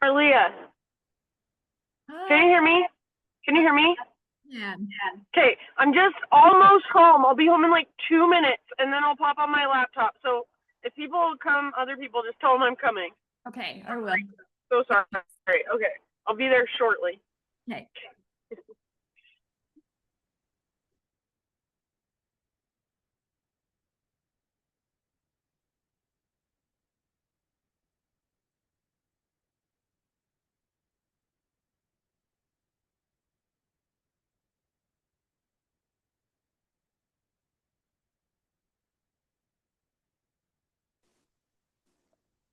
Arlia, can Hi. you hear me? Can you hear me? Yeah. Okay, I'm just almost home. I'll be home in like 2 minutes, and then I'll pop on my laptop. So if people come, other people, just tell them I'm coming. Okay, I will. So sorry. Okay, I'll be there shortly. Okay.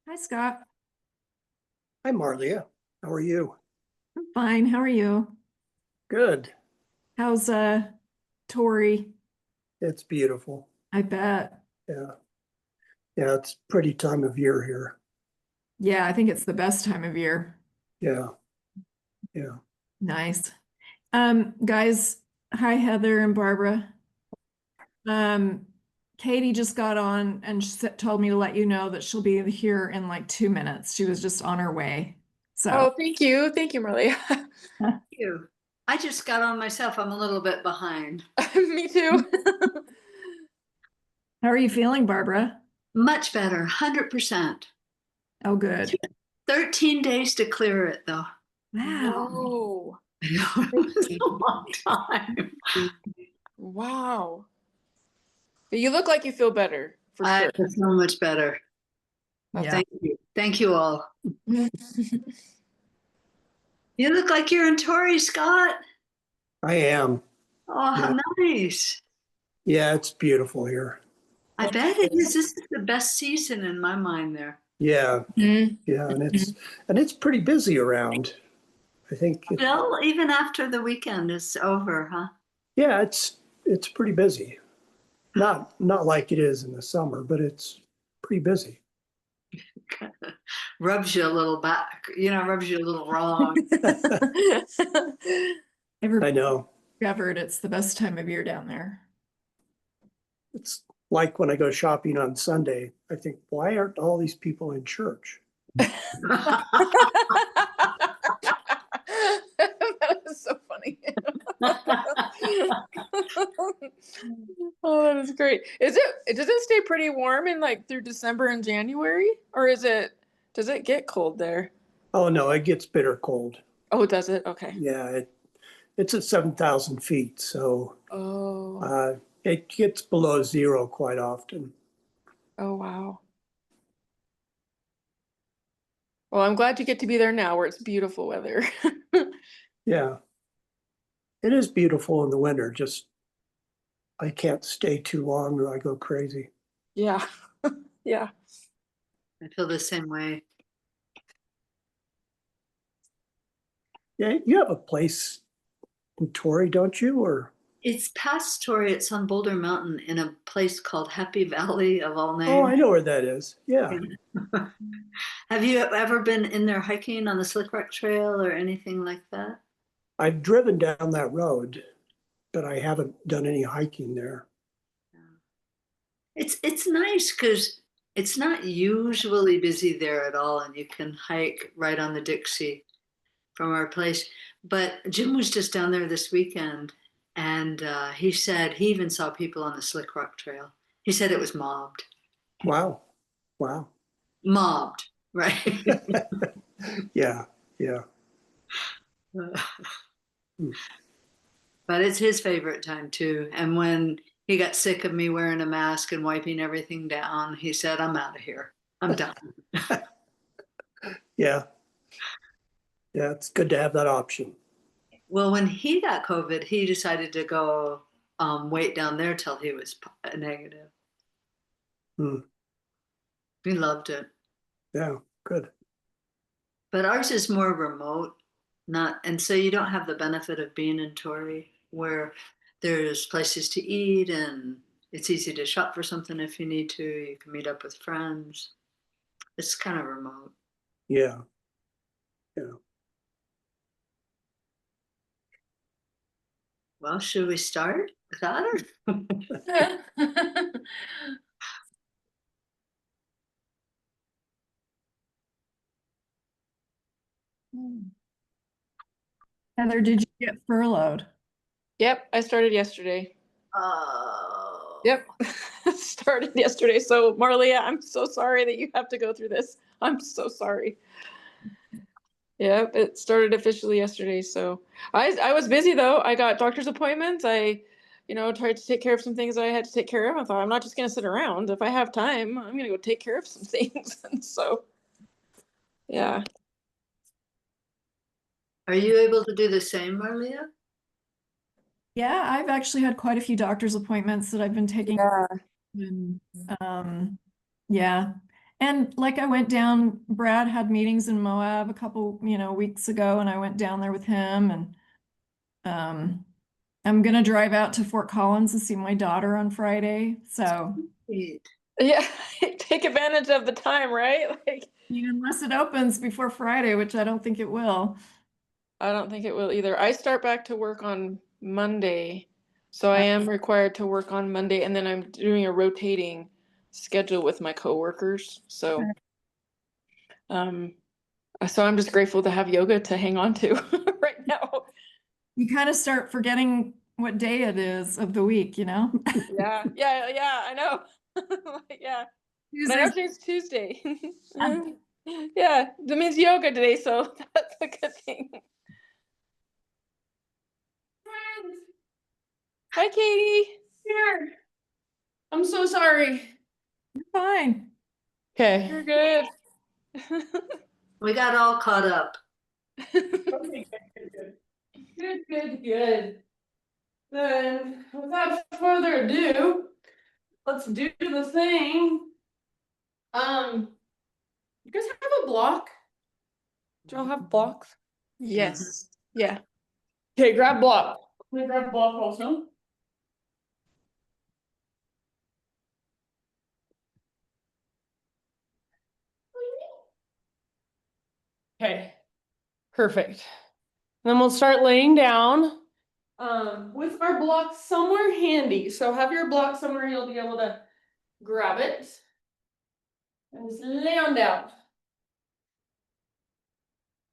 Hi, Scott. Hi, Marlia. How are you? I'm fine. How are you? Good. How's Tori? It's beautiful. I bet. Yeah. Yeah, it's pretty time of year here. Yeah, I think it's the best time of year. Yeah. Yeah. Nice. Guys, hi Heather and Barbara. Um, Katie just got on and told me to let you know that she'll be here in like 2 minutes. She was just on her way. So, Oh, thank you. Thank you, Maria. You. I just got on myself. I'm a little bit behind. Me too. how are you feeling, Barbara? Much better, 100%. Oh, good. 13 days to clear it, though. Wow. Whoa. I know, it was a long time. Wow. But you look like you feel better for I sure. feel so much better. Yeah. Thank you. Thank you all. You look like you're in Torrey, Scott. I am. Oh, how nice. Yeah, it's beautiful here. I bet it is. This is the best season in my mind there. Yeah. Mhm. Yeah, and it's pretty busy around. I think Still, even after the weekend is over, huh? yeah, it's pretty busy. Not like it is in the summer, but it's pretty busy. Rubs you a little back, rubs you a little wrong. I know. Discovered it's the best time of year down there. It's like when I go shopping on Sunday, I think, why aren't all these people in church? That is so funny. Oh, that is great. Does it stay pretty warm in like through December and January? Or does it get cold there? Oh no, it gets bitter cold. Oh, does it? Okay. Yeah, it's at 7,000 feet, so Oh, it gets below zero quite often. oh wow. Well, I'm glad you get to be there now where it's beautiful weather. Yeah, it is beautiful in the winter. Just I can't stay too long or I go crazy. Yeah. Yeah. I feel the same way. Yeah, you have a place in Torrey, don't you? Or It's past Torrey. It's on Boulder Mountain in a place called Happy Valley of all oh, names. I know where that is. Yeah, Have you ever been in there hiking on the Slick Rock Trail or anything like that? I've driven down that road, but I haven't done any hiking there. It's nice because it's not usually busy there at all, and you can hike right on the Dixie from our place. But Jim was just down there this weekend, and he said he even saw people on the Slick Rock Trail. He said it was mobbed. Wow, wow. Mobbed, right? Yeah, yeah. Hmm. But it's his favorite time too. And when he got sick of me wearing a mask and wiping everything down, he said, I'm out of here. I'm done. Yeah, yeah. It's good to have that option. Well, when he got COVID, he decided to go wait down there till he was negative. Hmm. He loved it. Yeah, good. But ours is more remote, not, and so you don't have the benefit of being in Torrey where there's places to eat and it's easy to shop for something if you need to. You can meet up with friends. It's kind of remote. Yeah, yeah. Well, should we start with that? Heather, did you get furloughed? Yep, I started yesterday. Oh. Yep, started yesterday. So Marlia, I'm so sorry that you have to go through this. I'm so sorry. Yep, it started officially yesterday. So I was busy though. I got doctor's appointments. I, tried to take care of some things that I had to take care of. I thought I'm not just gonna sit around. If I have time, I'm gonna go take care of some things. And so, yeah. Are you able to do the same, Marlia? Yeah, I've actually had quite a few doctor's appointments that I've been taking. Yeah. And, yeah. And like I went down, Brad had meetings in Moab a couple, weeks ago, and I went down there with him, and I'm gonna drive out to Fort Collins to see my daughter on Friday. So Neat. Yeah, take advantage of the time, right? Like, unless it opens before Friday, which I don't think it will. I don't think it will either. I start back to work on Monday. So I am required to work on Monday, and then I'm doing a rotating schedule with my coworkers. So I'm just grateful to have yoga to hang on to right now. You kind of start forgetting what day it is of the week, Yeah, I know. Yeah. And I know today's Tuesday. Yeah, that means yoga today, so that's a good thing. Hi, Katie. Here. I'm so sorry. Fine. Okay. You're good. We got all caught up. Okay, good. Then, without further ado, let's do the thing. You guys have a block? Do y'all have blocks? Yes. Yeah. Okay, grab block. Let me grab block also. Okay, perfect. Then we'll start laying down with our block somewhere handy. So have your block somewhere you'll be able to grab it. And just lay on down.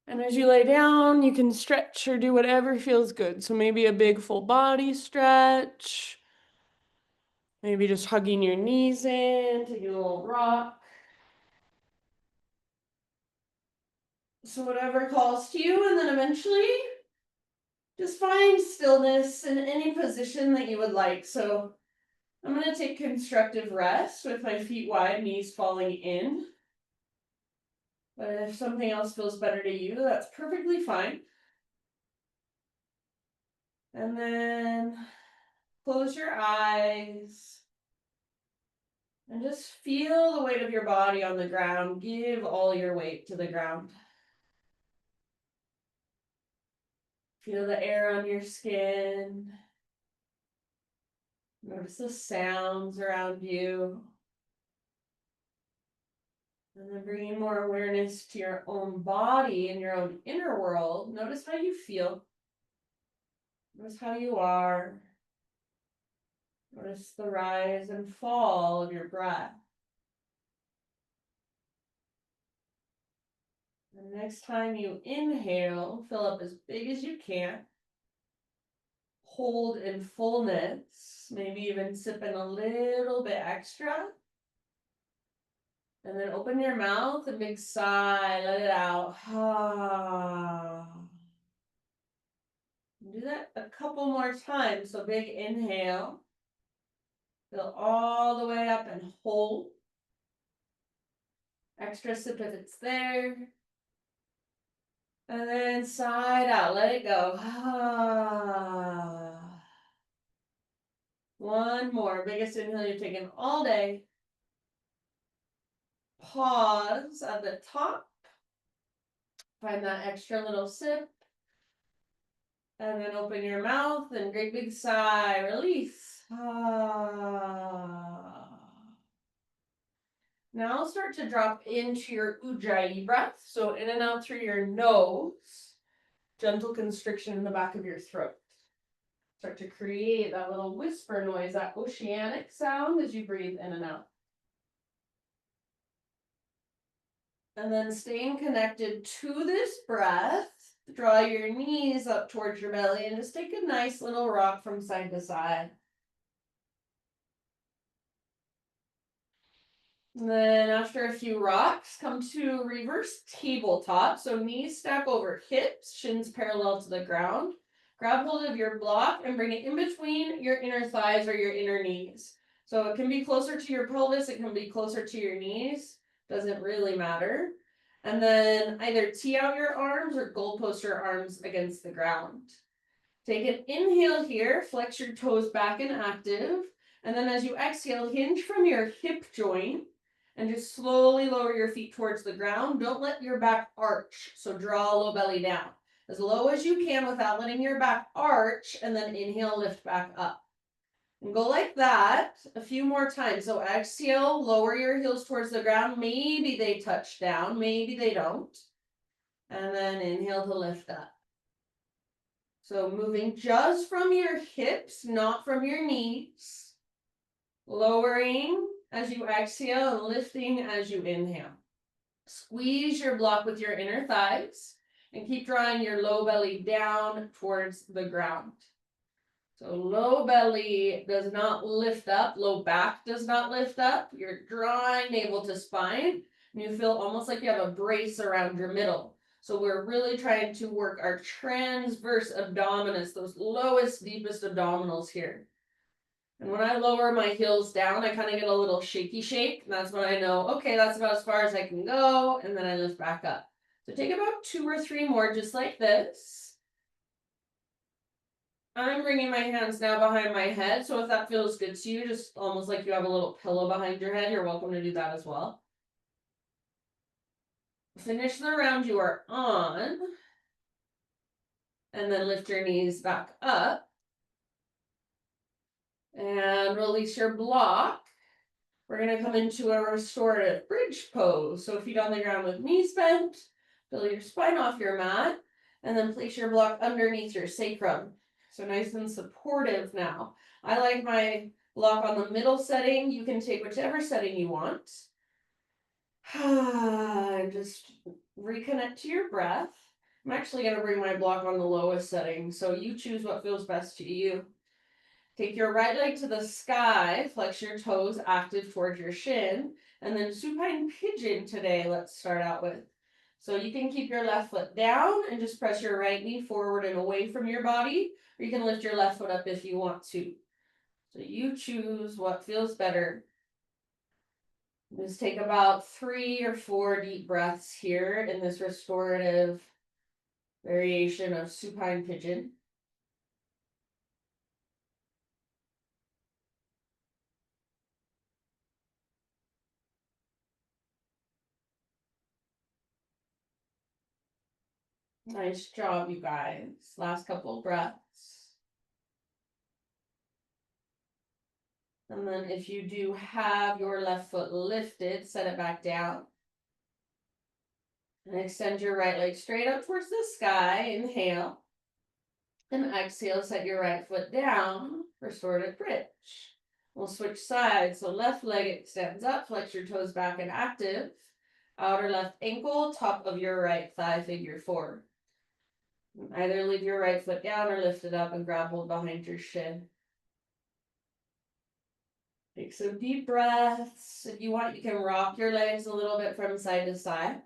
And as you lay down, you can stretch or do whatever feels good. So maybe a big full body stretch. Maybe just hugging your knees in, taking a little rock. So whatever calls to you, and then eventually just find stillness in any position that you would like. So I'm going to take constructive rest with my feet wide, knees falling in. But if something else feels better to you, that's perfectly fine. And then close your eyes. And just feel the weight of your body on the ground. Give all your weight to the ground. Feel the air on your skin. Notice the sounds around you. And then bringing more awareness to your own body and your own inner world. Notice how you feel. Notice how you are. Notice the rise and fall of your breath. The next time you inhale, fill up as big as you can. Hold in fullness, maybe even sip in a little bit extra. And then open your mouth, a big sigh, let it out. Do that a couple more times. So big inhale. Fill all the way up and hold. Extra sip if it's there. And then side out, let it go. One more, biggest inhale you've taken all day. Pause at the top. Find that extra little sip. And then open your mouth and great big sigh, release. Now start to drop into your Ujjayi breath. So in and out through your nose. Gentle constriction in the back of your throat. Start to create that little whisper noise, that oceanic sound as you breathe in and out. And then staying connected to this breath, Draw your knees up towards your belly and just take a nice little rock from side to side. And then after a few rocks, come to reverse tabletop. So knees stack over hips, shins parallel to the ground. Grab hold of your block and bring it in between your inner thighs or your inner knees. So it can be closer to your pelvis, it can be closer to your knees, doesn't really matter. And then either tee out your arms or goalpost your arms against the ground. Take an inhale here, flex your toes back and active. And then as you exhale, hinge from your hip joint and just slowly lower your feet towards the ground. Don't let your back arch. So draw low belly down as low as you can without letting your back arch, and then inhale, lift back up. And go like that a few more times. So exhale, lower your heels towards the ground. Maybe they touch down, maybe they don't. And then inhale to lift up. So moving just from your hips, not from your knees. Lowering as you exhale and lifting as you inhale. Squeeze your block with your inner thighs and keep drawing your low belly down towards the ground. So low belly does not lift up, low back does not lift up. You're drawing navel to spine and you feel almost like you have a brace around your middle. So we're really trying to work our transverse abdominis, those lowest, deepest abdominals here. And when I lower my heels down, I kind of get a little shaky shake. And that's when I know, okay, that's about as far as I can go. And then I lift back up. So take about 2 or 3 more, just like this. I'm bringing my hands now behind my head. So if that feels good to you, just almost like you have a little pillow behind your head, you're welcome to do that as well. Finish the round you are on. And then lift your knees back up. And release your block. We're going to come into a restorative bridge pose. So feet on the ground with knees bent. Feel your spine off your mat. And then place your block underneath your sacrum. So nice and supportive now. I like my block on the middle setting. You can take whichever setting you want. Just reconnect to your breath. I'm actually going to bring my block on the lowest setting. So you choose what feels best to you. Take your right leg to the sky, flex your toes active towards your shin, and then supine pigeon today, let's start out with. So you can keep your left foot down and just press your right knee forward and away from your body, or you can lift your left foot up if you want to. So you choose what feels better. Just take about 3 or 4 deep breaths here in this restorative variation of supine pigeon. Nice job, you guys. Last couple breaths. And then if you do have your left foot lifted, set it back down. And extend your right leg straight up towards the sky. Inhale. And exhale, set your right foot down. Restorative bridge. We'll switch sides. So left leg extends up, flex your toes back and active. Outer left ankle, top of your right thigh, figure 4. Either leave your right foot down or lift it up and grab hold behind your shin. Take some deep breaths. If you want, you can rock your legs a little bit from side to side.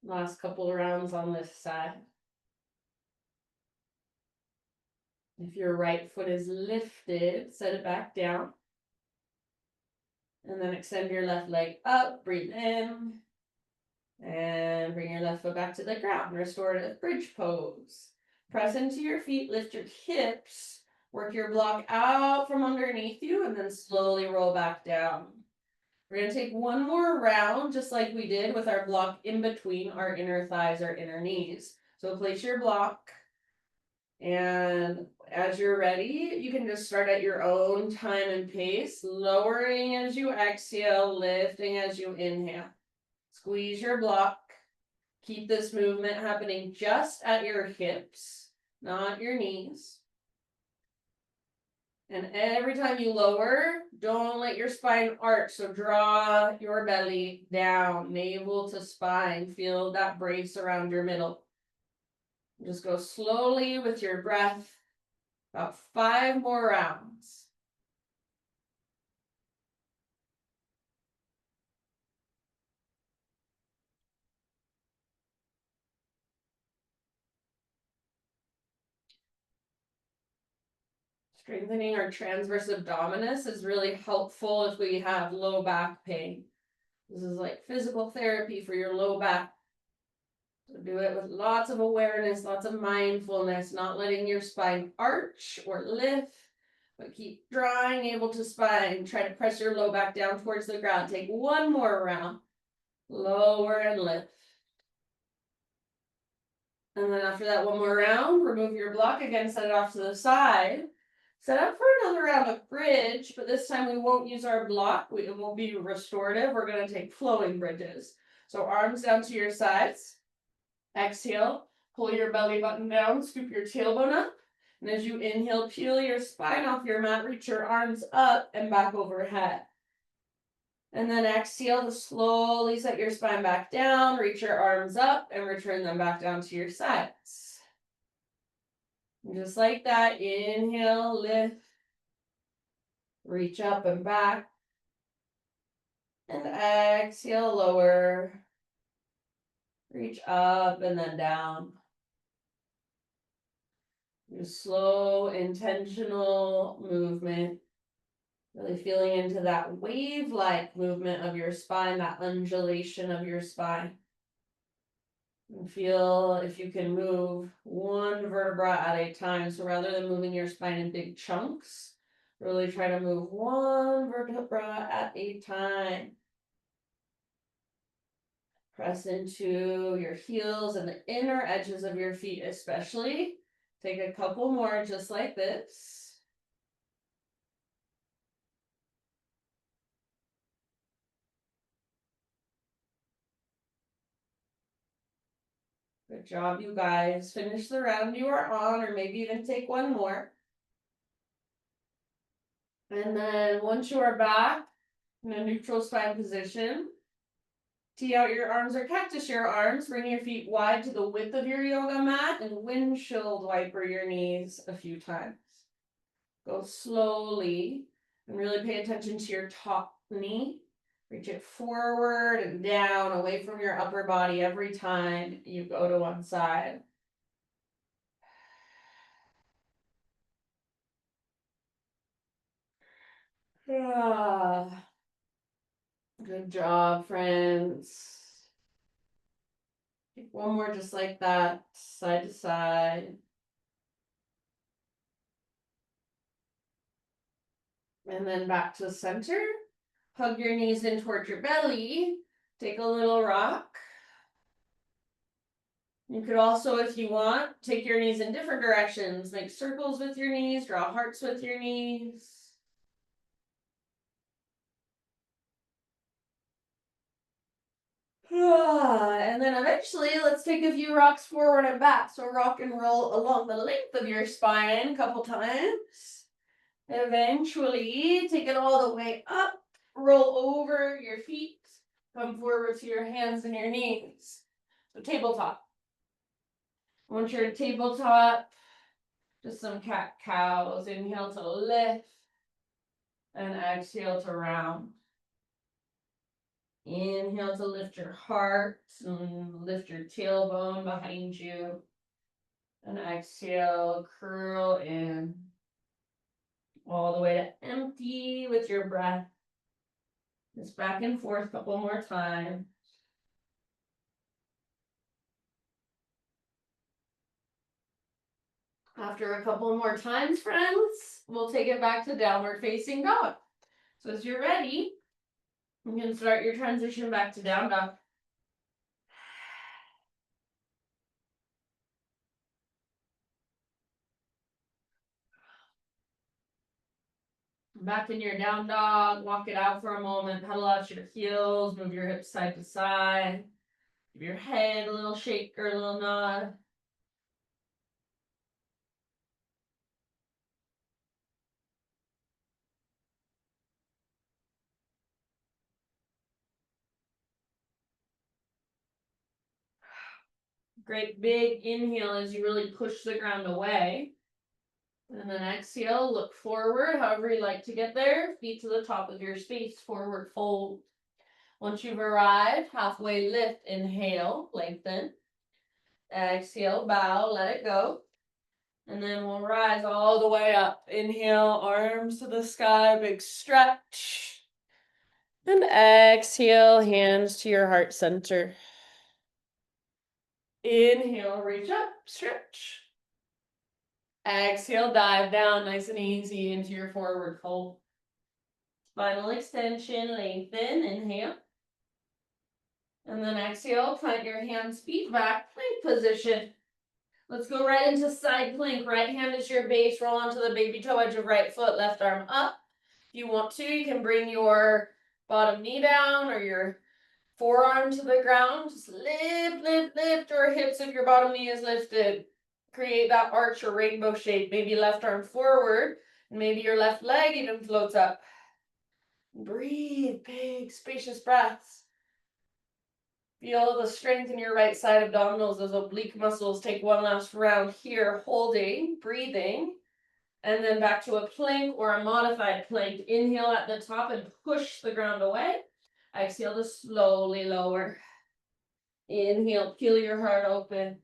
Last couple of rounds on this side. If your right foot is lifted, set it back down. And then extend your left leg up, breathe in. And bring your left foot back to the ground, restorative bridge pose. Press into your feet, lift your hips, work your block out from underneath you, and then slowly roll back down. We're going to take one more round, just like we did with our block in between our inner thighs or inner knees. So place your block. And as you're ready, you can just start at your own time and pace, lowering as you exhale, lifting as you inhale. Squeeze your block. Keep this movement happening just at your hips, not your knees. And every time you lower, don't let your spine arch. So draw your belly down, navel to spine. Feel that brace around your middle. Just go slowly with your breath. About 5 more rounds. Strengthening our transverse abdominis is really helpful if we have low back pain. This is like physical therapy for your low back. So do it with lots of awareness, lots of mindfulness, not letting your spine arch or lift, but keep drawing navel to spine. Try to press your low back down towards the ground. Take 1 more round. Lower and lift. And then after that 1 more round, remove your block again, set it off to the side. Set up for another round of bridge, but this time we won't use our block. It won't be restorative. We're going to take flowing bridges. So arms down to your sides. Exhale, pull your belly button down, scoop your tailbone up. And as you inhale, peel your spine off your mat, reach your arms up and back overhead. And then exhale to slowly set your spine back down, reach your arms up and return them back down to your sides. And just like that, inhale, lift, reach up and back. And exhale, lower, reach up and then down. Just slow, intentional movement. Really feeling into that wave-like movement of your spine, that undulation of your spine. And feel if you can move 1 vertebra at a time. So rather than moving your spine in big chunks, really try to move 1 vertebra at a time. Press into your heels and the inner edges of your feet especially. Take a couple more just like this. Good job, you guys. Finish the round you are on, or maybe even take 1 more. And then once you are back in a neutral spine position, tee out your arms or cactus your arms. Bring your feet wide to the width of your yoga mat and windshield wiper your knees a few times. Go slowly and really pay attention to your top knee. Reach it forward and down, away from your upper body every time you go to one side. Good job, friends. Take 1 more just like that, side to side. And then back to the center. Hug your knees in towards your belly. Take a little rock. You could also, if you want, take your knees in different directions. Make circles with your knees, draw hearts with your knees. And then eventually, let's take a few rocks forward and back. So rock and roll along the length of your spine a couple times. Eventually, take it all the way up. Roll over your feet. Come forward to your hands and your knees. So tabletop. Once you're at tabletop, just some cat-cows. Inhale to lift. And exhale to round. Inhale to lift your heart and lift your tailbone behind you. And exhale, curl in. All the way to empty with your breath. Just back and forth a couple more times. After a couple more times, friends, we'll take it back to downward facing dog. So as you're ready, you can start your transition back to down dog. Back in your down dog, walk it out for a moment, pedal out your heels, move your hips side to side. Give your head a little shake or a little nod. Great big inhale as you really push the ground away. And then exhale, look forward, however you like to get there. Feet to the top of your space, forward fold. Once you've arrived, halfway lift, inhale, lengthen. Exhale, bow, let it go. And then we'll rise all the way up. Inhale, arms to the sky, big stretch. And exhale, hands to your heart center. Inhale, reach up, stretch. Exhale, dive down nice and easy into your forward fold. Final extension, lengthen, inhale. And then exhale, plant your hands, feet back, plank position. Let's go right into side plank. Right hand is your base, roll onto the baby toe edge of right foot, left arm up. If you want to, you can bring your bottom knee down or your forearm to the ground. Just lift, lift, lift, or hips if your bottom knee is lifted. Create that arch or rainbow shape. Maybe left arm forward, and maybe your left leg even floats up. Breathe, big, spacious breaths. Feel the strength in your right side abdominals, those oblique muscles. Take one last round here, holding, breathing, and then back to a plank or a modified plank. Inhale at the top and push the ground away. Exhale to slowly lower. Inhale, peel your heart open.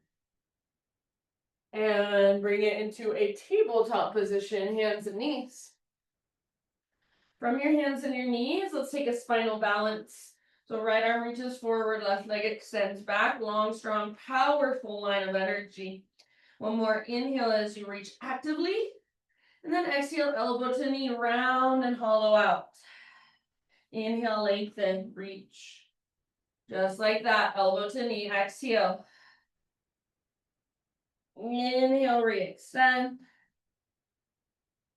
And bring it into a tabletop position, hands and knees. From your hands and your knees, let's take a spinal balance. So right arm reaches forward, left leg extends back, long, strong, powerful line of energy. One more inhale as you reach actively. And then exhale, elbow to knee, round and hollow out. Inhale, lengthen, reach. Just like that, elbow to knee, exhale. Inhale, re-extend.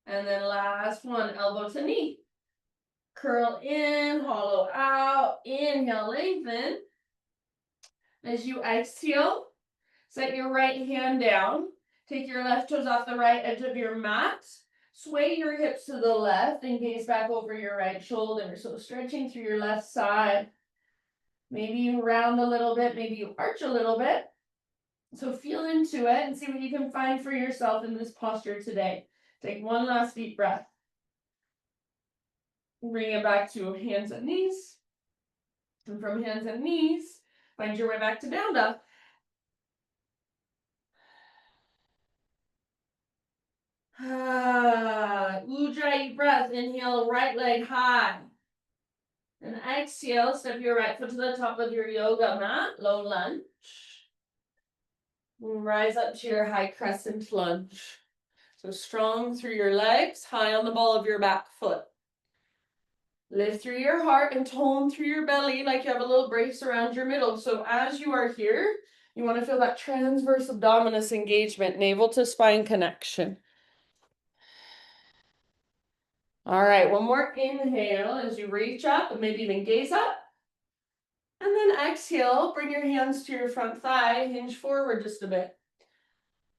And then last one, elbow to knee. Curl in, hollow out, inhale, lengthen. As you exhale, set your right hand down. Take your left toes off the right edge of your mat. Sway your hips to the left and gaze back over your right shoulder. So stretching through your left side. Maybe you round a little bit, maybe you arch a little bit. So feel into it and see what you can find for yourself in this posture today. Take one last deep breath. Bring it back to hands and knees. And from hands and knees, find your way back to down dog. Ujjayi breath. Inhale, right leg high. And exhale, step your right foot to the top of your yoga mat, low lunge. And rise up to your high crescent lunge. So strong through your legs, high on the ball of your back foot. Lift through your heart and tone through your belly like you have a little brace around your middle. So as you are here, you want to feel that transverse abdominis engagement, navel to spine connection. All right, one more inhale as you reach up and maybe even gaze up. And then exhale, bring your hands to your front thigh, hinge forward just a bit.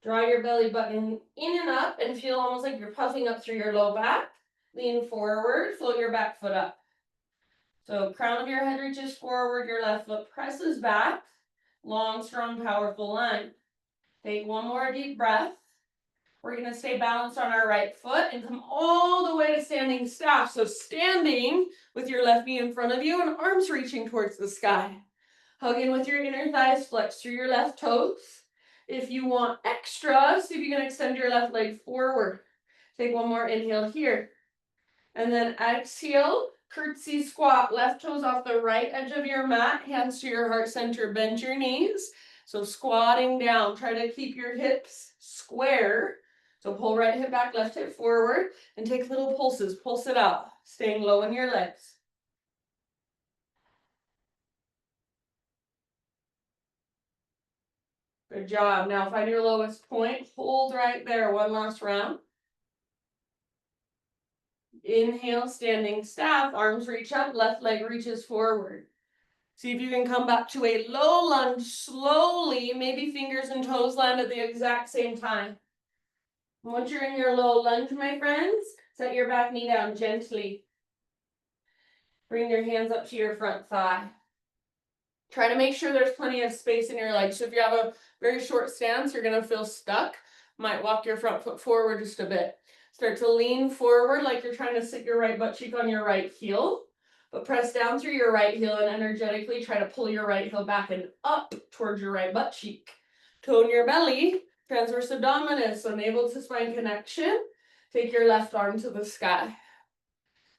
Draw your belly button in and up and feel almost like you're puffing up through your low back. Lean forward, float your back foot up. So crown of your head reaches forward, your left foot presses back. Long, strong, powerful line. Take one more deep breath. We're going to stay balanced on our right foot and come all the way to standing staff. So standing with your left knee in front of you and arms reaching towards the sky. Hug in with your inner thighs, flex through your left toes. If you want extra, see if you can extend your left leg forward. Take one more inhale here. And then exhale, curtsy squat, left toes off the right edge of your mat, hands to your heart center, bend your knees. So squatting down, try to keep your hips square. So pull right hip back, left hip forward, and take little pulses, pulse it out, staying low in your legs. Good job. Now find your lowest point, hold right there, one last round. Inhale, standing staff, arms reach up, left leg reaches forward. See if you can come back to a low lunge slowly, maybe fingers and toes land at the exact same time. Once you're in your low lunge, my friends, set your back knee down gently. Bring your hands up to your front thigh. Try to make sure there's plenty of space in your legs. So if you have a very short stance, you're gonna feel stuck. Might walk your front foot forward just a bit. Start to lean forward like you're trying to sit your right butt cheek on your right heel. But press down through your right heel and energetically try to pull your right heel back and up towards your right butt cheek. Tone your belly, transverse abdominis, so navel to spine connection. Take your left arm to the sky.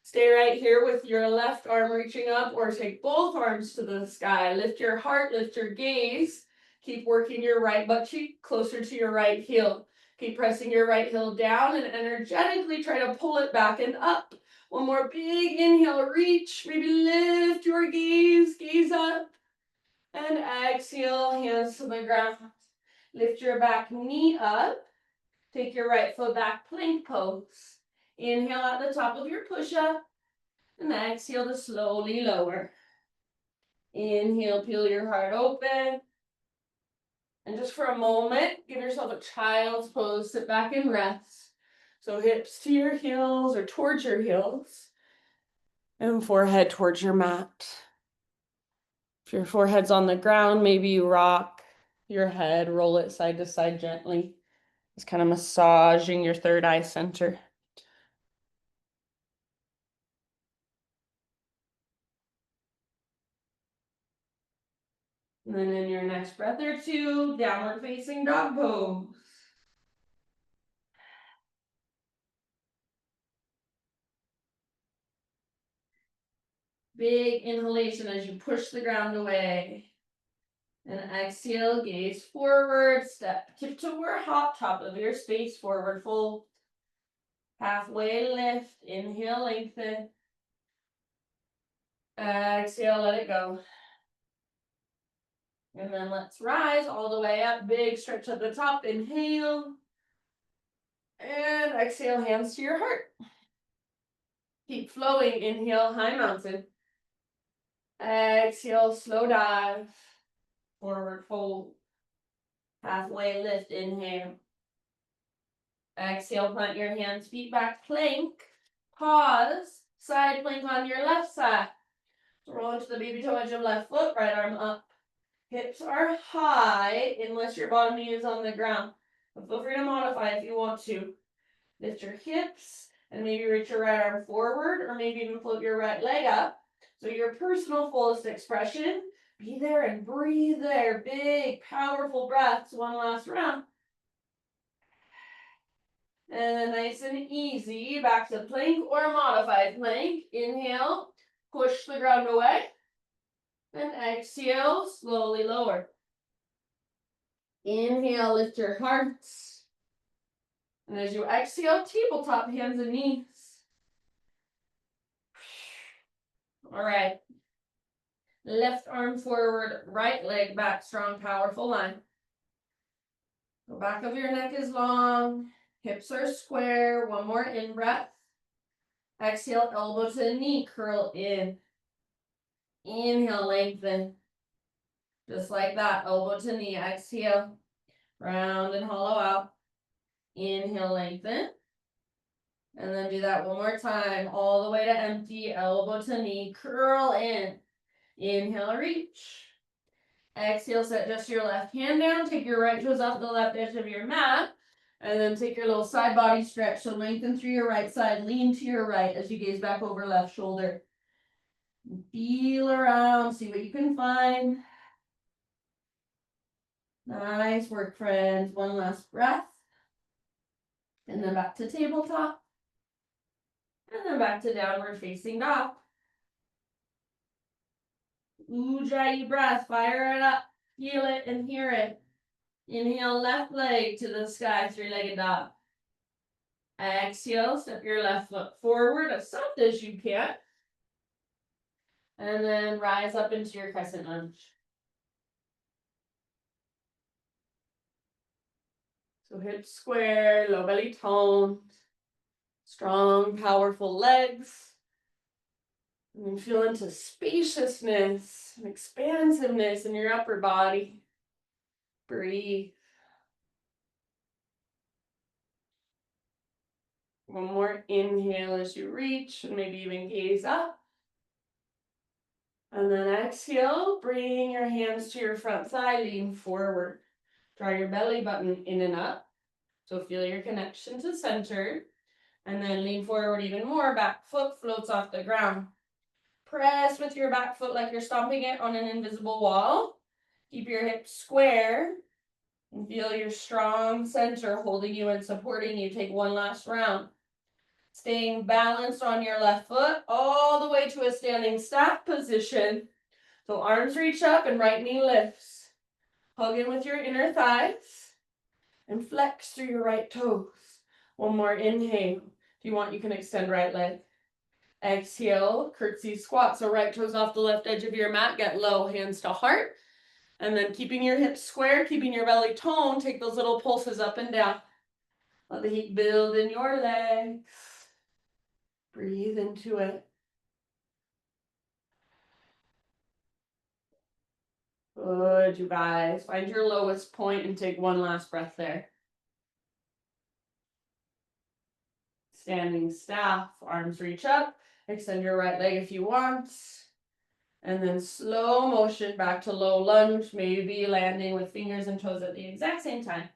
Stay right here with your left arm reaching up, or take both arms to the sky. Lift your heart, lift your gaze. Keep working your right butt cheek closer to your right heel. Keep pressing your right heel down and energetically try to pull it back and up. One more big inhale, reach, maybe lift your gaze, gaze up. And exhale, hands to the ground. Lift your back knee up. Take your right foot back, plank pose. Inhale at the top of your push-up. And exhale to slowly lower. Inhale, peel your heart open. And just for a moment, give yourself a child's pose, sit back and rest. So hips to your heels or towards your heels. And forehead towards your mat. If your forehead's on the ground, maybe you rock your head, roll it side to side gently. Just kind of massaging your third eye center. And then in your next breath or two, downward facing dog pose. Big inhalation as you push the ground away. And exhale, gaze forward, step, tip to or hop, top of your space, forward fold. Halfway lift, inhale, lengthen. Exhale, let it go. And then let's rise all the way up, big stretch at the top, inhale. And exhale, hands to your heart. Keep flowing, inhale, high mountain. Exhale, slow dive. Forward fold. Halfway lift, inhale. Exhale, plant your hands, feet back, plank. Pause, side plank on your left side. Roll into the baby toe edge of left foot, right arm up. Hips are high, unless your bottom knee is on the ground. But feel free to modify if you want to. Lift your hips, and maybe reach your right arm forward, or maybe even float your right leg up. So your personal fullest expression. Be there and breathe there. Big, powerful breaths. One last round. And then nice and easy, back to plank or modified plank. Inhale, push the ground away. And exhale, slowly lower. Inhale, lift your hearts. And as you exhale, tabletop, hands and knees. All right. Left arm forward, right leg back, strong, powerful line. The back of your neck is long. Hips are square. One more in breath. Exhale, elbow to knee, curl in. Inhale, lengthen. Just like that, elbow to knee. Exhale, round and hollow out. Inhale, lengthen. And then do that one more time, all the way to empty, elbow to knee, curl in. Inhale, reach. Exhale, set just your left hand down. Take your right toes off the left edge of your mat. And then take your little side body stretch. So lengthen through your right side, lean to your right as you gaze back over left shoulder. Feel around, see what you can find. Nice work, friends. One last breath. And then back to tabletop. And then back to downward facing dog. Ujjayi breath, fire it up. Feel it and hear it. Inhale, left leg to the sky, three-legged dog. Exhale, step your left foot forward as soft as you can. And then rise up into your crescent lunge. So hips square, low belly toned. Strong, powerful legs. And then feel into spaciousness and expansiveness in your upper body. Breathe. One more inhale as you reach and maybe even gaze up. And then exhale, bring your hands to your front thigh, lean forward. Draw your belly button in and up. So feel your connection to center. And then lean forward even more, back foot floats off the ground. Press with your back foot like you're stomping it on an invisible wall. Keep your hips square. And feel your strong center holding you and supporting you. Take one last round. Staying balanced on your left foot all the way to a standing staff position. So arms reach up and right knee lifts. Hug in with your inner thighs and flex through your right toes. One more inhale. If you want, you can extend right leg. Exhale, curtsy squat. So right toes off the left edge of your mat. Get low, hands to heart. And then keeping your hips square, keeping your belly toned, take those little pulses up and down. Let the heat build in your legs. Breathe into it. Good, you guys. Find your lowest point and take one last breath there. Standing staff, arms reach up. Extend your right leg if you want. And then slow motion back to low lunge, maybe landing with fingers and toes at the exact same time.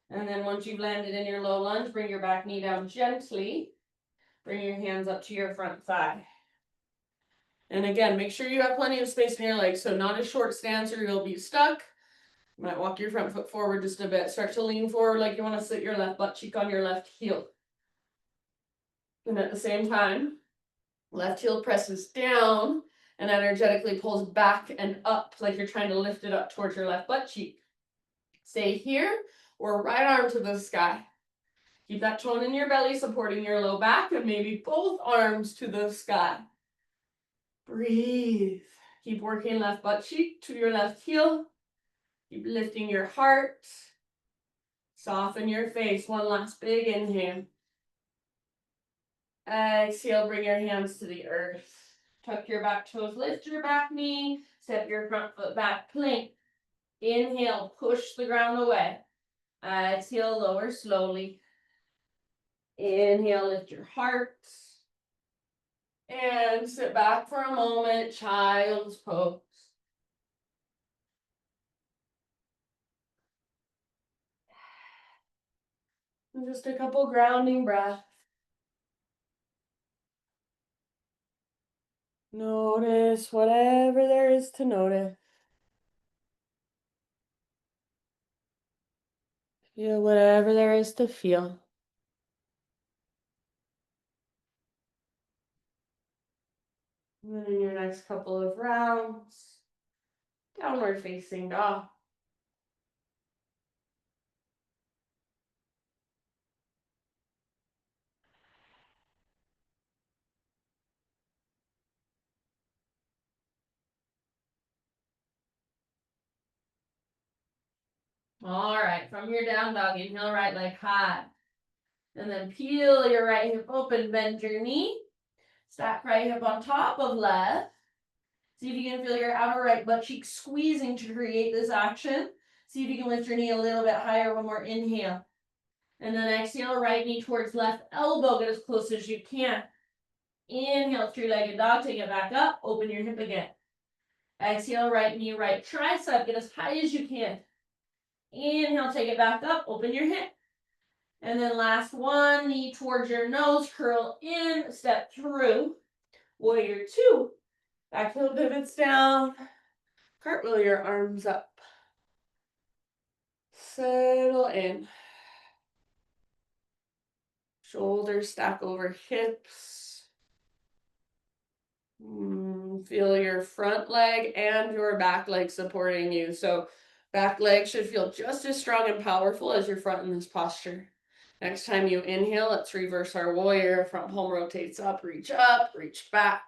And then once you've landed in your low lunge, bring your back knee down gently. Bring your hands up to your front thigh. And again, make sure you have plenty of space in your legs, so not a short stance or you'll be stuck. You might walk your front foot forward just a bit. Start to lean forward like you want to sit your left butt cheek on your left heel. And at the same time, left heel presses down and energetically pulls back and up like you're trying to lift it up towards your left butt cheek. Stay here or right arm to the sky. Keep that tone in your belly, supporting your low back, and maybe both arms to the sky. Breathe. Keep working left butt cheek to your left heel. Keep lifting your heart. Soften your face. One last big inhale. Exhale, bring your hands to the earth. Tuck your back toes, lift your back knee, step your front foot back, plank. Inhale, push the ground away. Exhale, lower slowly. Inhale, lift your heart. And sit back for a moment, child's pose. And just a couple grounding breaths. Notice whatever there is to notice. Feel whatever there is to feel. And then in your next couple of rounds, downward facing dog. All right, from your down dog, inhale right leg high. And then peel your right hip open, bend your knee. Stack right hip on top of left. See if you can feel your outer right butt cheek squeezing to create this action. See if you can lift your knee a little bit higher. One more inhale. And then exhale, right knee towards left elbow. Get as close as you can. Inhale, three-legged dog. Take it back up. Open your hip again. Exhale, right knee, right tricep. Get as high as you can. Inhale, take it back up. Open your hip. And then last one, knee towards your nose. Curl in. Step through. Warrior two. Back heel pivots down. Cartwheel your arms up. Settle in. Shoulders stack over hips. Feel your front leg and your back leg supporting you. So back leg should feel just as strong and powerful as your front in this posture. Next time you inhale, let's reverse our warrior. Front palm rotates up, reach back.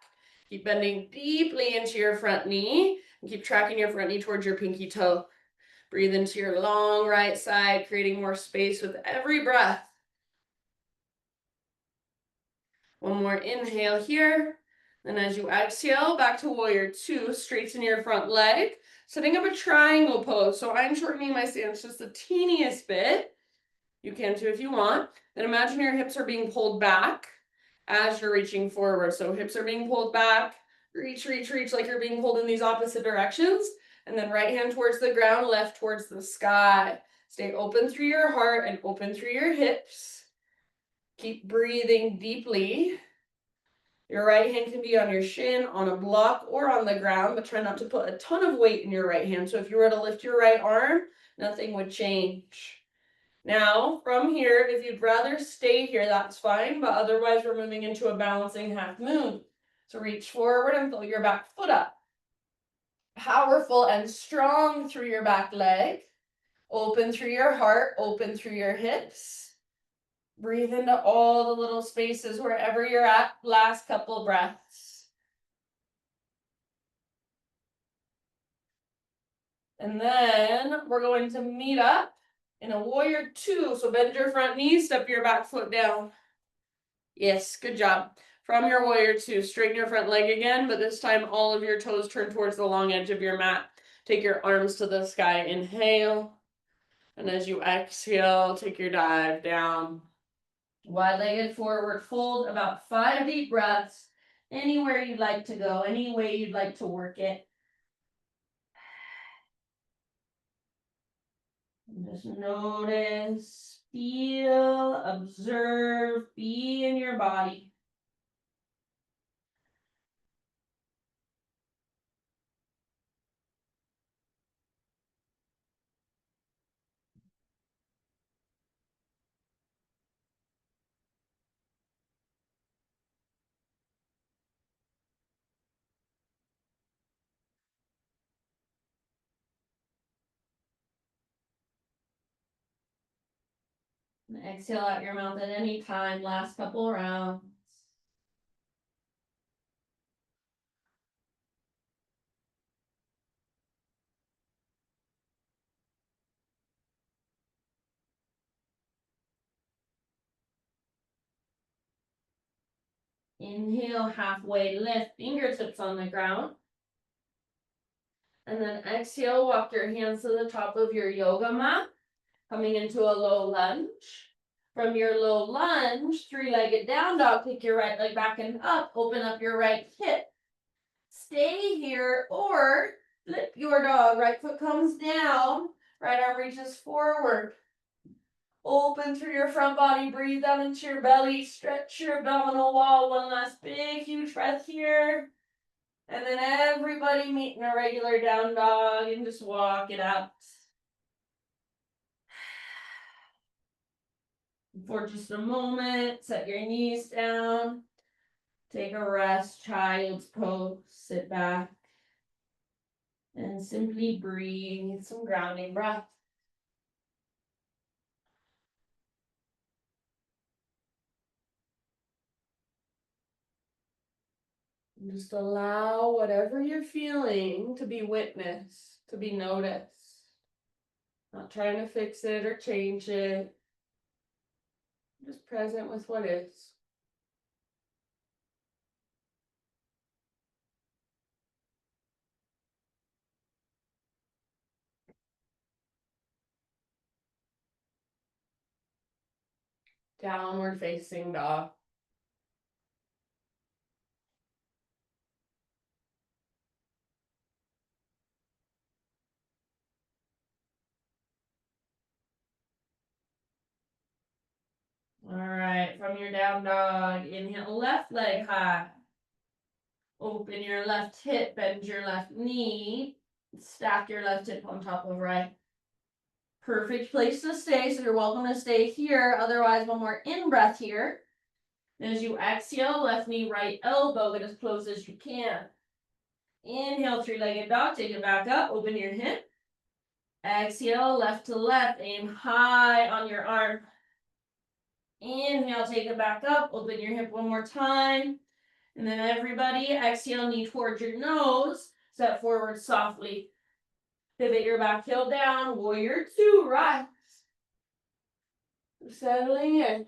Keep bending deeply into your front knee and keep tracking your front knee towards your pinky toe. Breathe into your long right side, creating more space with every breath. One more inhale here. Then as you exhale, back to warrior two, straighten your front leg, setting up a triangle pose. So I'm shortening my stance just the teeniest bit. You can too if you want. Then imagine your hips are being pulled back as you're reaching forward. So hips are being pulled back, reach, reach, reach, like you're being pulled in these opposite directions. And then right hand towards the ground, left towards the sky. Stay open through your heart and open through your hips. Keep breathing deeply. Your right hand can be on your shin, on a block, or on the ground, but try not to put a ton of weight in your right hand. So if you were to lift your right arm, nothing would change. Now, from here, if you'd rather stay here, that's fine, but otherwise we're moving into a balancing half moon. So reach forward and fill your back foot up. Powerful and strong through your back leg. Open through your heart, open through your hips. Breathe into all the little spaces wherever you're at. Last couple breaths. And then we're going to meet up in a warrior two. So bend your front knee, step your back foot down. Yes, good job. From your warrior two, straighten your front leg again, but this time all of your toes turn towards the long edge of your mat. Take your arms to the sky, inhale. And as you exhale, take your dive down. Wide-legged forward fold, about 5 deep breaths. Anywhere you'd like to go, any way you'd like to work it. Just notice, feel, observe, be in your body. And exhale out your mouth at any time, last couple rounds. Inhale, halfway lift, fingertips on the ground. And then exhale, walk your hands to the top of your yoga mat, coming into a low lunge. From your low lunge, three-legged down dog, take your right leg back and up, open up your right hip. Stay here or flip your dog, right foot comes down, right arm reaches forward. Open through your front body, breathe down into your belly, stretch your abdominal wall. One last big, huge breath here. And then everybody meet in a regular down dog and just walk it out. For just a moment, set your knees down. Take a rest, child's pose, sit back. And simply breathe some grounding breath. Just allow whatever you're feeling to be witnessed, to be noticed. Not trying to fix it or change it. Just present with what is. Downward facing dog. All right, from your down dog, inhale, left leg high. Open your left hip, bend your left knee, stack your left hip on top of right. Perfect place to stay, so you're welcome to stay here. Otherwise, one more in-breath here. As you exhale, left knee, right elbow, get as close as you can. Inhale, three-legged dog, take it back up, open your hip. Exhale, left to left, aim high on your arm. Inhale, take it back up, open your hip one more time. And then everybody, exhale, knee towards your nose, step forward softly. Pivot your back heel down, warrior two, rise. Settling in.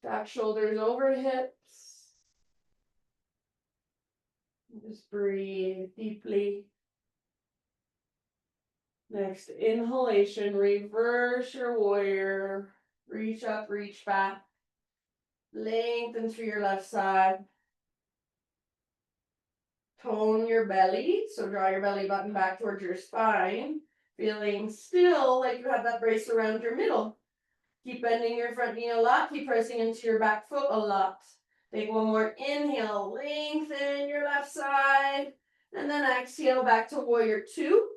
Back shoulders over hips. Just breathe deeply. Next inhalation, reverse your warrior. Reach up, reach back. Lengthen through your left side. Tone your belly, so draw your belly button back towards your spine, feeling still like you have that brace around your middle. Keep bending your front knee a lot, keep pressing into your back foot a lot. Take one more inhale, lengthen your left side, and then exhale back to warrior two.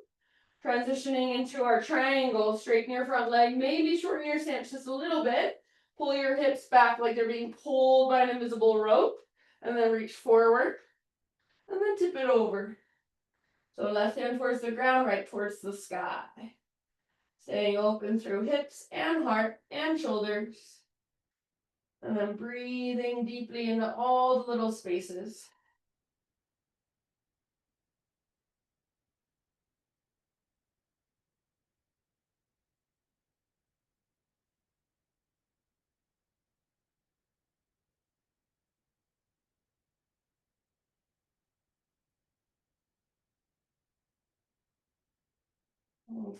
Transitioning into our triangle, straighten your front leg, maybe shorten your stance just a little bit. Pull your hips back like they're being pulled by an invisible rope, and then reach forward. And then tip it over. So left hand towards the ground, right towards the sky. Staying open through hips and heart and shoulders. And then breathing deeply into all the little spaces.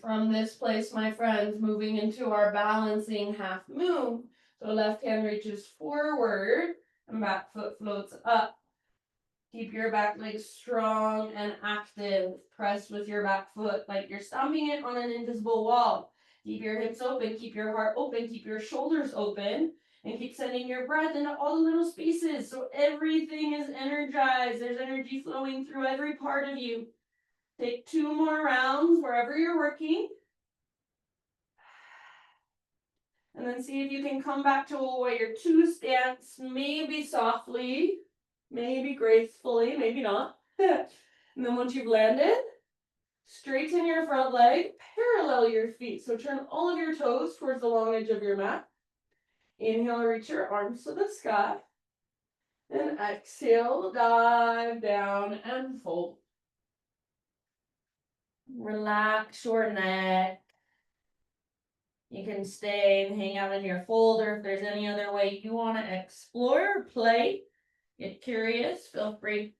From this place, my friends, moving into our balancing half moon. So left hand reaches forward and back foot floats up. Keep your back leg strong and active. Press with your back foot like you're stomping it on an invisible wall. Keep your hips open, keep your heart open, keep your shoulders open, and keep sending your breath into all the little spaces so everything is energized. There's energy flowing through every part of you. Take 2 more rounds wherever you're working. And then see if you can come back to a warrior two stance, maybe softly, maybe gracefully, maybe not. And then once you've landed, straighten your front leg, parallel your feet. So turn all of your toes towards the long edge of your mat. Inhale, reach your arms to the sky. And exhale, dive down and fold. Relax your neck. You can stay and hang out in your folder if there's any other way you want to explore, play, get curious. Feel free.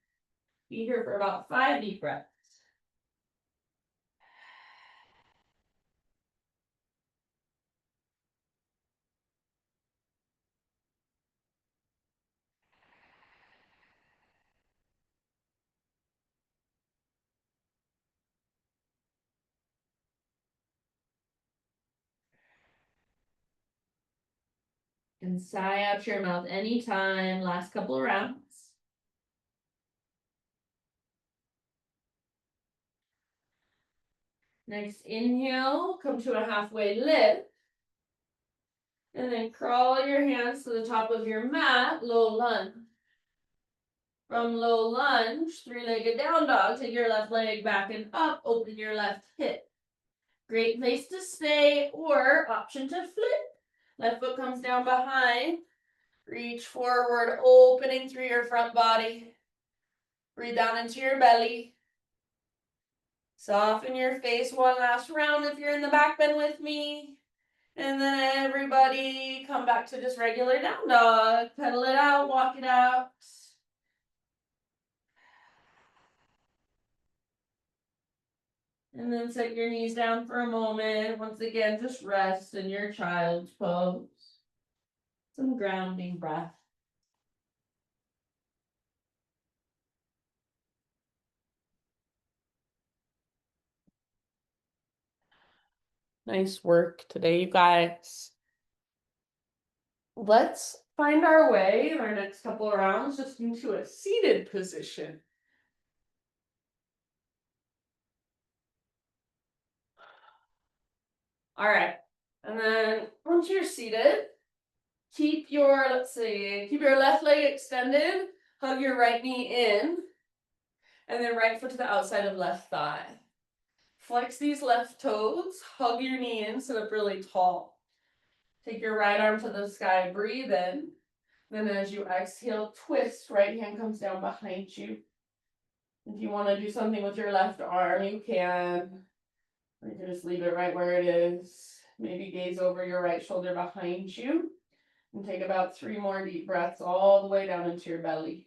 Be here for about 5 deep breaths. And sigh out your mouth anytime. Last couple of rounds. Next inhale, come to a halfway lift. And then crawl your hands to the top of your mat, low lunge. From low lunge, 3-legged down dog, take your left leg back and up, open your left hip. Great place to stay, or option to flip. Left foot comes down behind. Reach forward, opening through your front body. Breathe down into your belly. Soften your face one last round if you're in the back bend with me. And then everybody come back to just regular down dog. Pedal it out, walk it out. And then set your knees down for a moment. Once again, just rest in your child's pose. Some grounding breath. Nice work today, you guys. Let's find our way in our next couple of rounds just into a seated position. All right, and then once you're seated, keep your left leg extended, hug your right knee in, and then right foot to the outside of left thigh. Flex these left toes, hug your knee in, sit up really tall. Take your right arm to the sky, breathe in. Then as you exhale, twist, right hand comes down behind you. If you want to do something with your left arm, you can. Or you can just leave it right where it is. Maybe gaze over your right shoulder behind you. And take about 3 more deep breaths all the way down into your belly.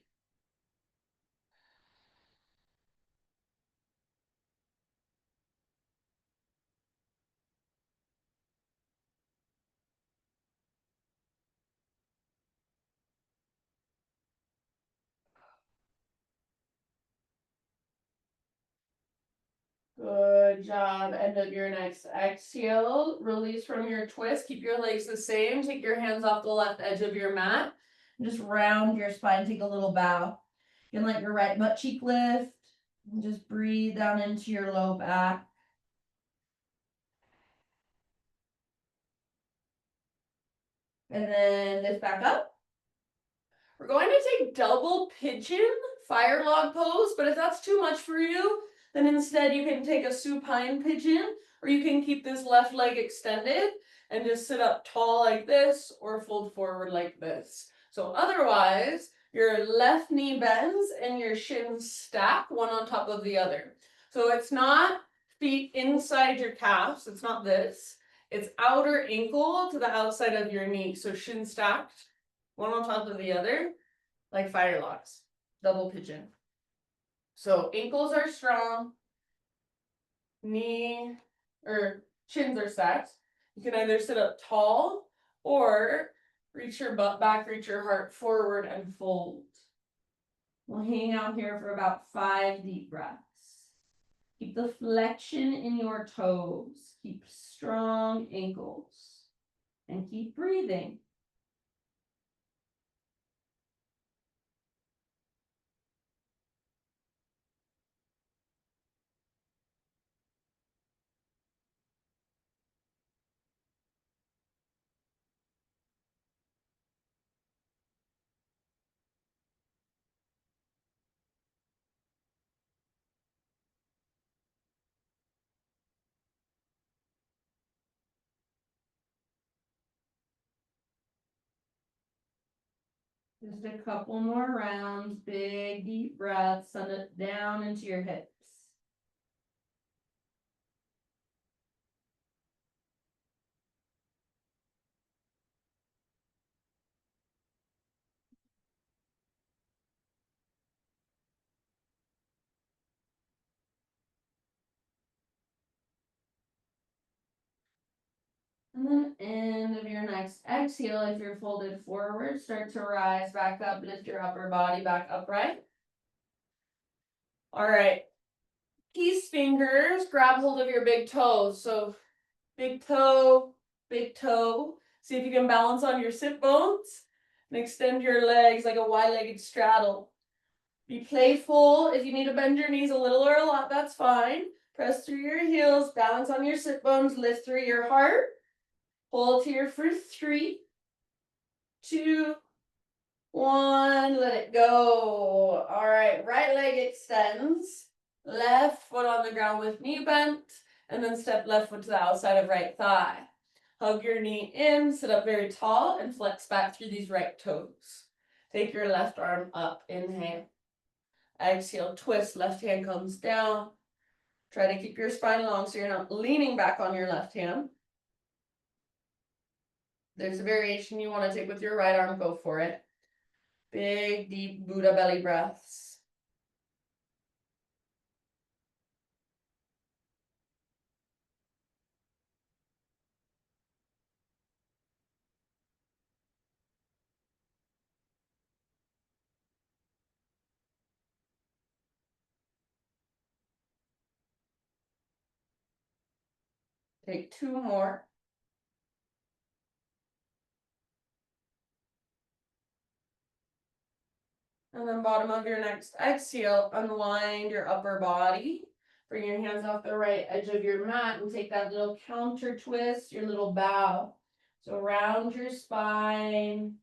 Good job. End of your next exhale. Release from your twist. Keep your legs the same. Take your hands off the left edge of your mat. And just round your spine. Take a little bow. You can let your right butt cheek lift. And just breathe down into your low back. And then lift back up. We're going to take double pigeon fire log pose, but if that's too much for you, then instead you can take a supine pigeon, or you can keep this left leg extended and just sit up tall like this or fold forward like this. So otherwise, your left knee bends and your shins stack one on top of the other. So it's not feet inside your calves, it's not this. It's outer ankle to the outside of your knee. So shin stacked, one on top of the other, like fire logs, double pigeon. So ankles are strong, knee or shins are stacked. You can either sit up tall or reach your butt back, reach your heart forward and fold. We'll hang out here for about 5 deep breaths. Keep the flexion in your toes. Keep strong ankles. And keep breathing. Just a couple more rounds, big deep breaths, send it down into your hips. And then end of your next exhale, if you're folded forward, start to rise back up, lift your upper body back upright. All right, peace fingers, grab hold of your big toes. So big toe, see if you can balance on your sit bones and extend your legs like a wide-legged straddle. Be playful. If you need to bend your knees a little or a lot, that's fine. Press through your heels, balance on your sit bones, lift through your heart. Hold here for 3, 2, 1. Let it go. All right, right leg extends. Left foot on the ground with knee bent. And then step left foot to the outside of right thigh. Hug your knee in, sit up very tall, and flex back through these right toes. Take your left arm up, inhale. Exhale, twist, left hand comes down. Try to keep your spine long so you're not leaning back on your left hand. There's a variation you want to take with your right arm, go for it. Big, deep Buddha belly breaths. Take 2 more. And then bottom of your next exhale, unwind your upper body. Bring your hands off the right edge of your mat and take that little counter twist, your little bow. So round your spine,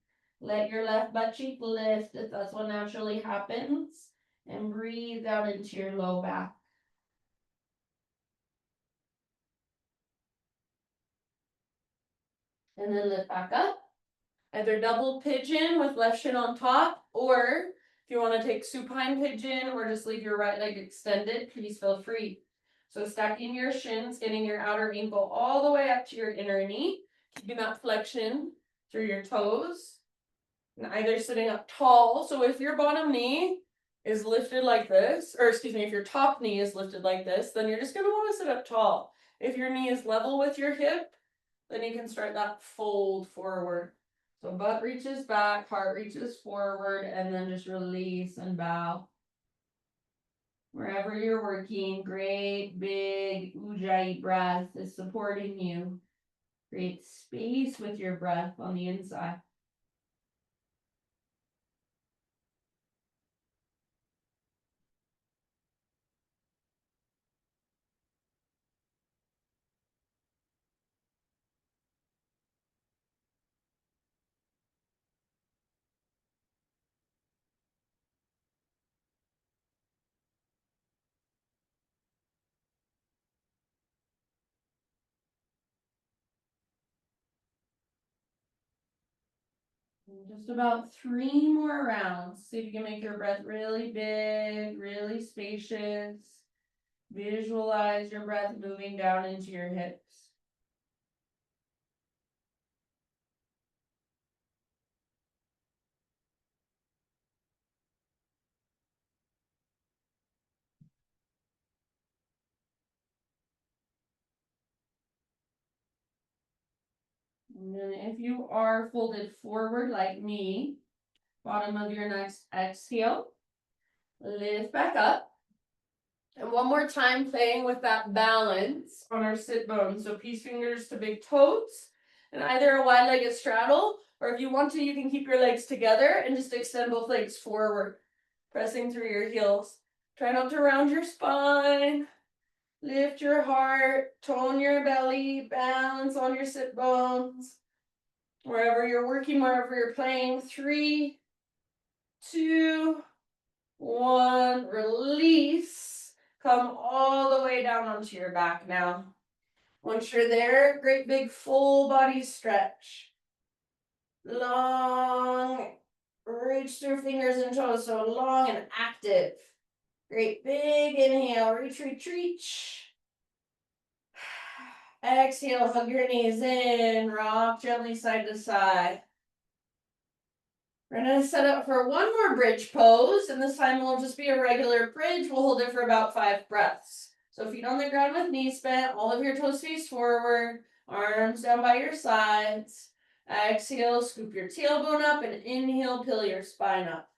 let your left butt cheek lift if that's what naturally happens, and breathe down into your low back. And then lift back up. Either double pigeon with left shin on top, or if you want to take supine pigeon or just leave your right leg extended, please feel free. So stacking your shins, getting your outer ankle all the way up to your inner knee, keeping that flexion through your toes. And either sitting up tall. So if your bottom knee is lifted like this, or excuse me, if your top knee is lifted like this, then you're just gonna want to sit up tall. If your knee is level with your hip, then you can start that fold forward. So butt reaches back, heart reaches forward, and then just release and bow. Wherever you're working, great big Ujjayi breath is supporting you. Create space with your breath on the inside. Just about 3 more rounds. See if you can make your breath really big, really spacious. Visualize your breath moving down into your hips. And then if you are folded forward like me, bottom of your next exhale, lift back up. And one more time playing with that balance on our sit bones. So peace fingers to big toes and either a wide-legged straddle, or if you want to, you can keep your legs together and just extend both legs forward, pressing through your heels. Try not to round your spine. Lift your heart, tone your belly, balance on your sit bones. Wherever you're working, wherever you're playing. 3, 2, 1, release. Come all the way down onto your back now. Once you're there, great big full body stretch. Long, reach through fingers and toes, so long and active. Great big inhale, reach, reach, reach. Exhale, hug your knees in, rock gently side to side. We're gonna set up for one more bridge pose, and this time will just be a regular bridge. We'll hold it for about 5 breaths. So feet on the ground with knees bent, all of your toes face forward, arms down by your sides. Exhale, scoop your tailbone up, and inhale, peel your spine up.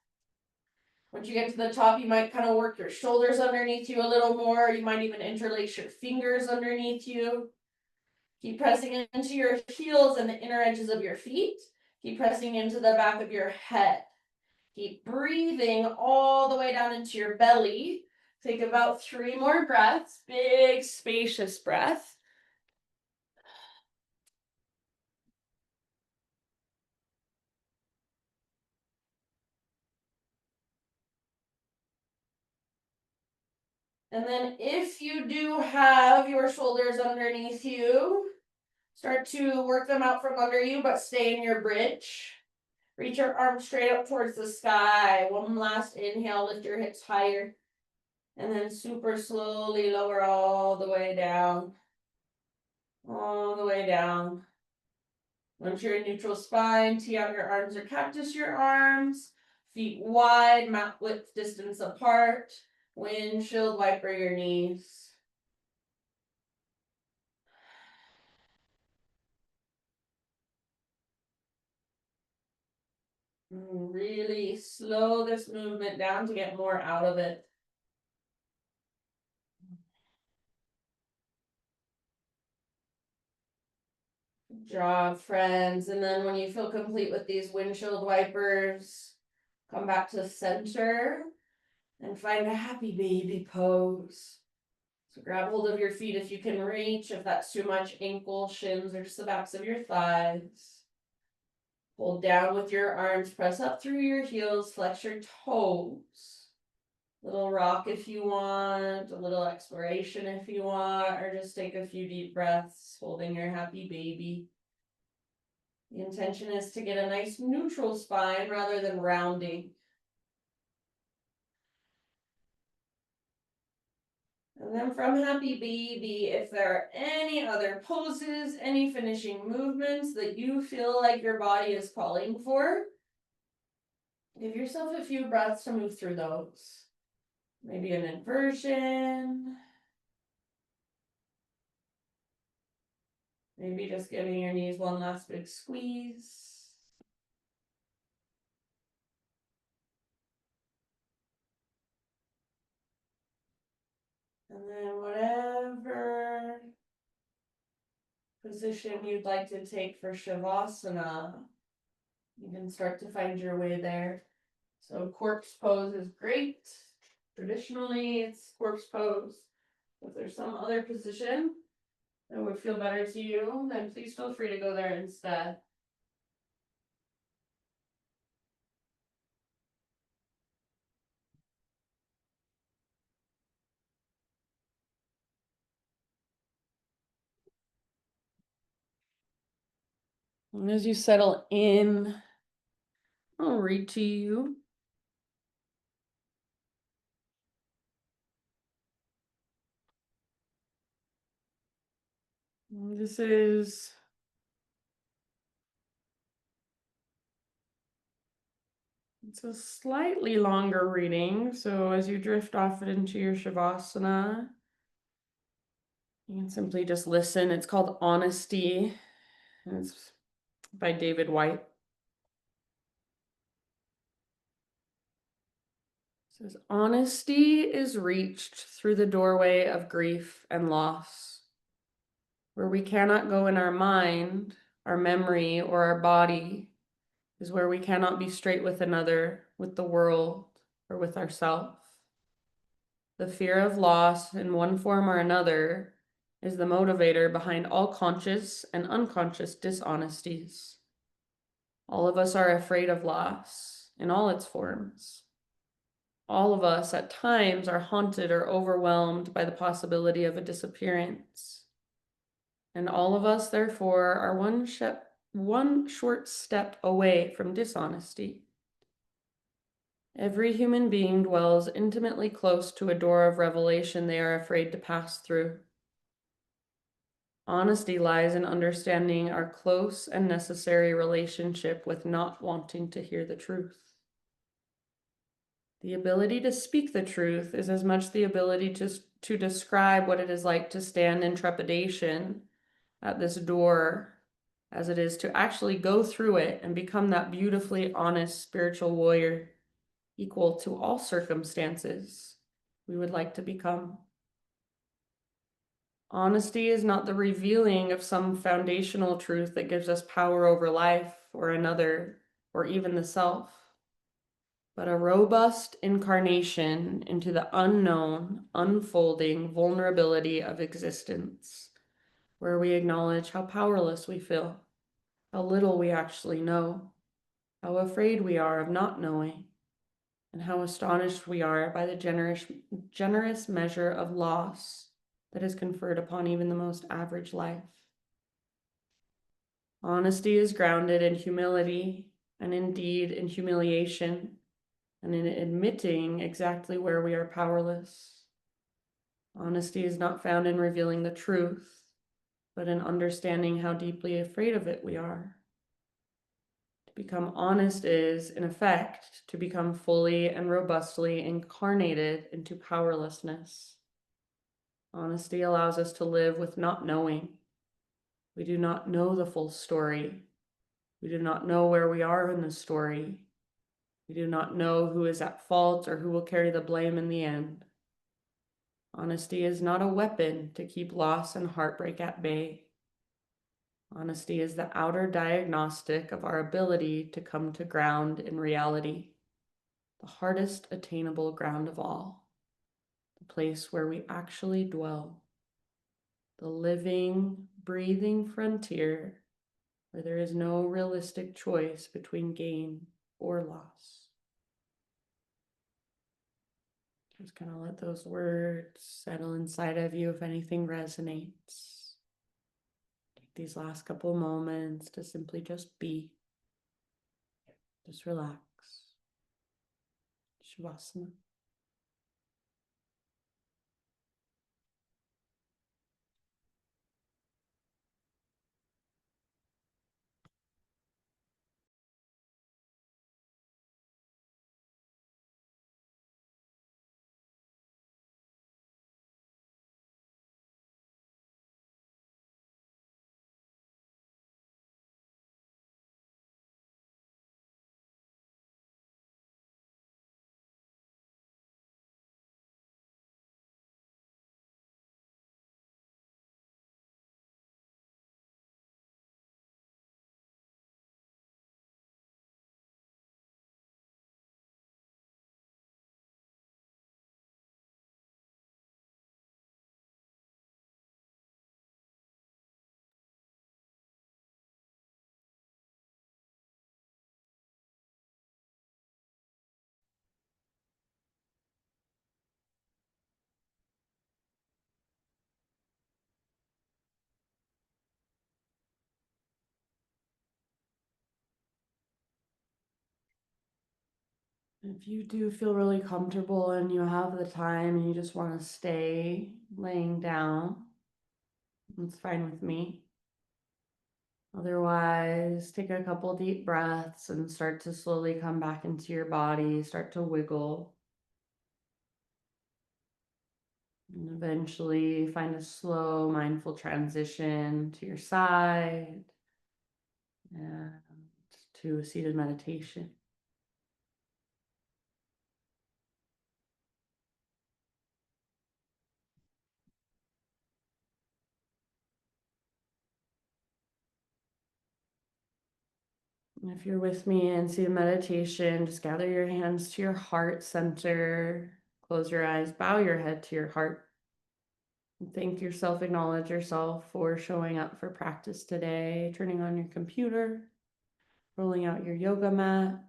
Once you get to the top, you might kind of work your shoulders underneath you a little more. You might even interlace your fingers underneath you. Keep pressing into your heels and the inner edges of your feet. Keep pressing into the back of your head. Keep breathing all the way down into your belly. Take about 3 more breaths. Big, spacious breath. And then if you do have your shoulders underneath you, start to work them out from under you, but stay in your bridge. Reach your arms straight up towards the sky. One last inhale, lift your hips higher. And then super slowly lower all the way down. All the way down. Once you're in neutral spine, tee out your arms or cactus your arms. Feet wide, mat width distance apart. Windshield wiper your knees. Really slow this movement down to get more out of it. Good job, friends. And then when you feel complete with these windshield wipers, come back to center and find a happy baby pose. So grab hold of your feet if you can reach. If that's too much, ankle, shins, or just the backs of your thighs. Hold down with your arms, press up through your heels, flex your toes. Little rock if you want, a little exploration if you want, or just take a few deep breaths, holding your happy baby. The intention is to get a nice neutral spine rather than rounding. And then from Happy Baby, if there are any other poses, any finishing movements that you feel like your body is calling for, give yourself a few breaths to move through those. Maybe an inversion. Maybe just giving your knees one last big squeeze. And then whatever position you'd like to take for Shavasana, you can start to find your way there. So corpse pose is great. Traditionally, it's corpse pose. If there's some other position that would feel better to you, then please feel free to go there instead. And as you settle in, I'll read to you. This is it's a slightly longer reading, so as you drift off it into your Shavasana, you can simply just listen. It's called Honesty, and it's by David White. It says, honesty is reached through the doorway of grief and loss, where we cannot go in our mind, our memory, or our body is where we cannot be straight with another, with the world, or with ourselves. The fear of loss in one form or another is the motivator behind all conscious and unconscious dishonesties. All of us are afraid of loss in all its forms. All of us at times are haunted or overwhelmed by the possibility of a disappearance. And all of us, therefore, are one short step away from dishonesty. Every human being dwells intimately close to a door of revelation they are afraid to pass through. Honesty lies in understanding our close and necessary relationship with not wanting to hear the truth. The ability to speak the truth is as much the ability to describe what it is like to stand in trepidation at this door as it is to actually go through it and become that beautifully honest spiritual warrior, equal to all circumstances we would like to become. Honesty is not the revealing of some foundational truth that gives us power over life or another or even the self, but a robust incarnation into the unknown, unfolding vulnerability of existence, where we acknowledge how powerless we feel, how little we actually know, how afraid we are of not knowing, and how astonished we are by the generous measure of loss that is conferred upon even the most average life. Honesty is grounded in humility and indeed in humiliation and in admitting exactly where we are powerless. Honesty is not found in revealing the truth, but in understanding how deeply afraid of it we are. To become honest is, in effect, to become fully and robustly incarnated into powerlessness. Honesty allows us to live with not knowing. We do not know the full story. We do not know where we are in the story. We do not know who is at fault or who will carry the blame in the end. Honesty is not a weapon to keep loss and heartbreak at bay. Honesty is the outer diagnostic of our ability to come to ground in reality, the hardest attainable ground of all, the place where we actually dwell, the living, breathing frontier where there is no realistic choice between gain or loss. Just kind of let those words settle inside of you if anything resonates. Take these last couple moments to simply just be. Just relax. Shavasana. If you do feel really comfortable and you have the time and you just want to stay laying down, it's fine with me. Otherwise, take a couple deep breaths and start to slowly come back into your body, start to wiggle. And eventually find a slow, mindful transition to your side and to a seated meditation. And if you're with me in seated meditation, just gather your hands to your heart center, close your eyes, bow your head to your heart. And thank yourself, acknowledge yourself for showing up for practice today, turning on your computer, rolling out your yoga mat,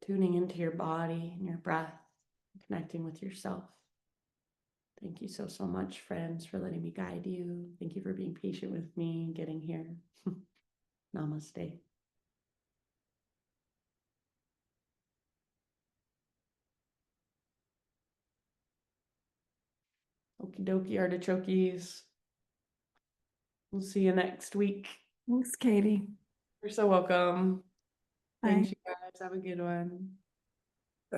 tuning into your body and your breath, connecting with yourself. Thank you so, so much, friends, for letting me guide you. Thank you for being patient with me and getting here. Namaste. Okie dokie, artichokes. We'll see you next week. Thanks, Katie. You're so welcome. Bye. Thanks, you guys. Have a good one.